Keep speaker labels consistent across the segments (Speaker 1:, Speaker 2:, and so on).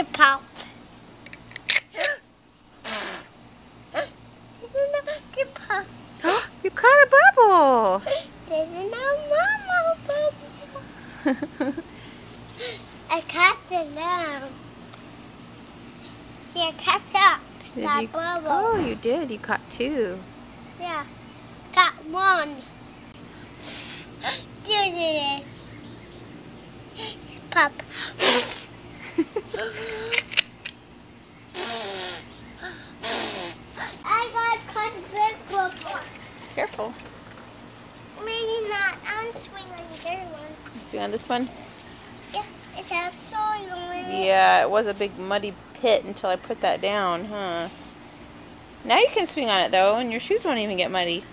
Speaker 1: it pop. It pop.
Speaker 2: You caught a bubble.
Speaker 1: This is not mama bubble. I caught it now. See, I caught up that bubble.
Speaker 2: Oh, you did. You caught 2.
Speaker 1: Yeah, got 1. Do this. Pop. I got caught a big bubble.
Speaker 2: Careful.
Speaker 1: Maybe not. I'm swing on the other one.
Speaker 2: You swing on this one?
Speaker 1: Yeah, it has soil on it.
Speaker 2: Yeah, it was a big muddy pit until I put that down, huh? Now you can swing on it though, and your shoes won't even get muddy.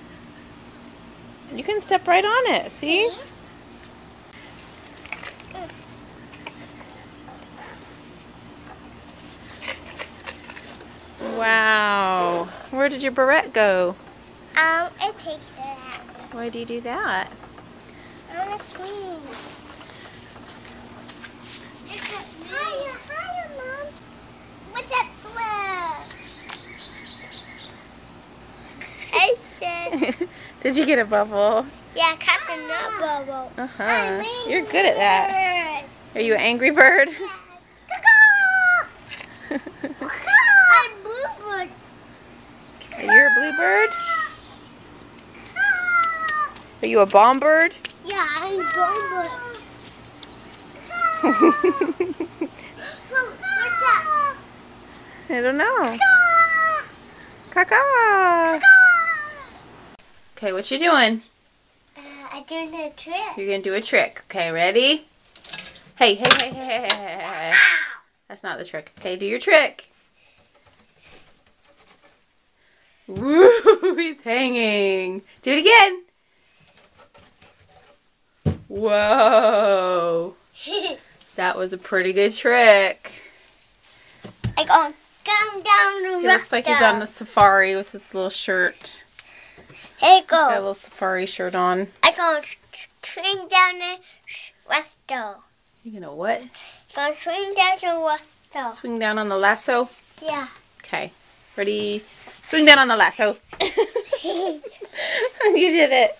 Speaker 2: You can step right on it, see? Wow. Where did your barrette go?
Speaker 1: It takes that.
Speaker 2: Why do you do that?
Speaker 1: I want to swing. Higher, higher, Mom. What's that? I said.
Speaker 2: Did you get a bubble?
Speaker 1: Yeah, Captain Nut Bubble.
Speaker 2: Uh-huh. You're good at that. Are you an angry bird?
Speaker 1: I'm bluebird.
Speaker 2: Are you a bluebird? Are you a bomb bird?
Speaker 1: Yeah, I'm bluebird. What's that?
Speaker 2: I don't know. Caca. Okay, what you doing?
Speaker 1: I'm doing a trick.
Speaker 2: You're gonna do a trick. Okay, ready? Hey, hey, hey, hey, hey, hey, hey. That's not the trick. Okay, do your trick. Woo, he's hanging. Do it again. Whoa. That was a pretty good trick.
Speaker 1: I go down the rock.
Speaker 2: He looks like he's on the safari with his little shirt.
Speaker 1: Here you
Speaker 2: He's got a
Speaker 1: go.
Speaker 2: little safari shirt on.
Speaker 1: I go swing down the Westo.
Speaker 2: You gonna what?
Speaker 1: Go swing down the Westo.
Speaker 2: Swing down on the lasso?
Speaker 1: Yeah.
Speaker 2: Okay. Ready? Swing down on the lasso. You did it.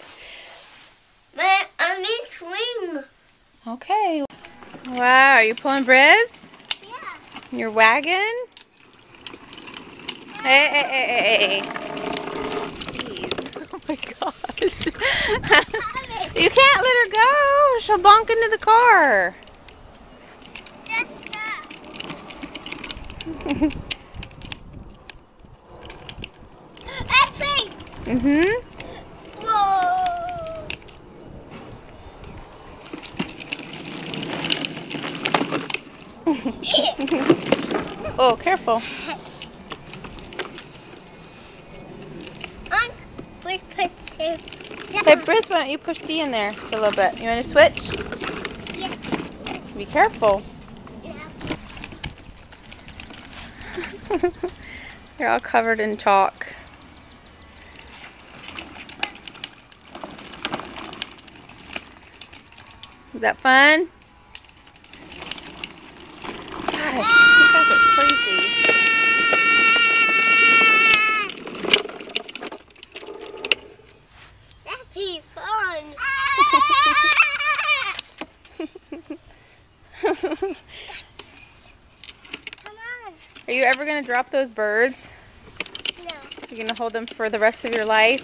Speaker 1: Man, I need swing.
Speaker 2: Okay. Wow, are you pulling Briz?
Speaker 1: Yeah.
Speaker 2: Your wagon? Hey, hey, hey, hey, hey. Jeez. Oh my gosh. You can't let her go. She'll bonk into the car.
Speaker 1: Just stop. Epic.
Speaker 2: Mm-hmm.
Speaker 1: Whoa.
Speaker 2: Oh, careful. Hey, Briz, why don't you push D in there a little bit? You want to switch?
Speaker 1: Yeah.
Speaker 2: Be careful.
Speaker 1: Yeah.
Speaker 2: You're all covered in chalk. Is that fun? Gosh, you guys are crazy.
Speaker 1: That'd be fun. Come on.
Speaker 2: Are you ever going to drop those birds?
Speaker 1: No.
Speaker 2: You're going to hold them for the rest of your life?